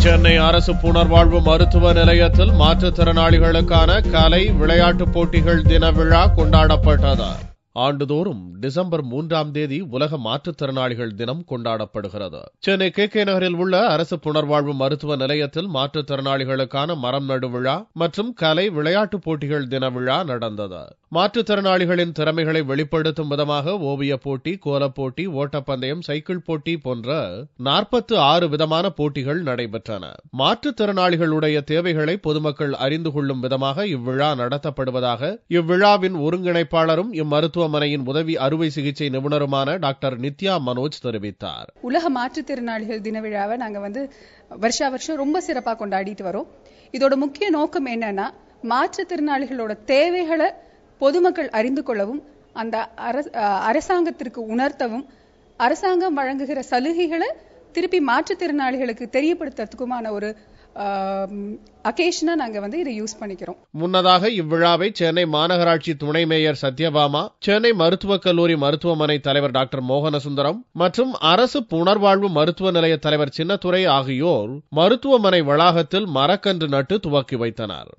சென்னை அரசு புனர்வாழ்வு மருத்துவ நிலையத்தில் மாற்றுத்திறனாளிகளுக்கான கலை விளையாட்டுப் போட்டிகள் தின விழா கொண்டாடப்பட்டது. ஆண்டுதோறும் டிசம்பர் 3ஆம் தேதி உலக மாற்றுத்திறனாளிகள் தினம் கொண்டாடப்படுகிறது. சென்னை KK நகரில் உள்ள அரசு புனர்வாழ்வு மருத்துவ நிலையத்தில் மாற்றுத்திறனாளிகளுக்கான மரம் நடு விழா மற்றும் கலை விளையாட்டுப் போட்டிகள் தின விழா நடந்தது. மாற்றுத்திறனாளிகளின் திறமைகளை வெளிப்படுத்தும் விதமாக ஓவியப் போட்டி, கோலப் போட்டி, ஓட்டப்பந்தயம், சைக்கிள் போட்டி போன்ற 46 விதமான போட்டிகள் நடைபெற்றன. மாற்றுத்திறனாளிகளுடைய தேவைகளை பொதுமக்கள் அறிந்து கொள்ளும் விதமாக இவ்விழா நடத்தப்படுவதாக இவ்விழாவின் ஒருங்கிணைப்பாளரும் இம்மருத்துவமனையின் உதவி அறுவை சிகிச்சை நிபுணருமான டாக்டர் நித்யா மனோஜ் தெரிவித்தார். உலக மாற்றுத்திறனாளிகள் தின விழாவை நாங்க வருஷா வருஷம் ரொம்ப சிறப்பாக கொண்டாடிட்டு வரோம். இதோட முக்கிய நோக்கம் என்னன்னா, மாற்றுத்திறனாளிகளோட தேவைகளை பொதுமக்கள் அறிந்து கொள்ளவும், அந்த அரசாங்கத்திற்கு உணர்த்தவும், அரசாங்கம் வழங்குகிற சலுகைகளை திருப்பி மாற்றுத்திறனாளிகளுக்கு தெரியப்படுத்துறதுக்குமான ஒரு அகேஷனா நாங்க இதை யூஸ் பண்ணிக்கிறோம். முன்னதாக இவ்விழாவை சென்னை மாநகராட்சி துணை மேயர் சத்யபாமா, சென்னை மருத்துவக் கல்லூரி மருத்துவமனை தலைவர் டாக்டர் மோகனசுந்தரம் மற்றும் அரசு புனர்வாழ்வு மருத்துவ நிலைய தலைவர் சின்னத்துரை ஆகியோர் மருத்துவமனை வளாகத்தில் மரக்கன்று நட்டு துவக்கி வைத்தனர்.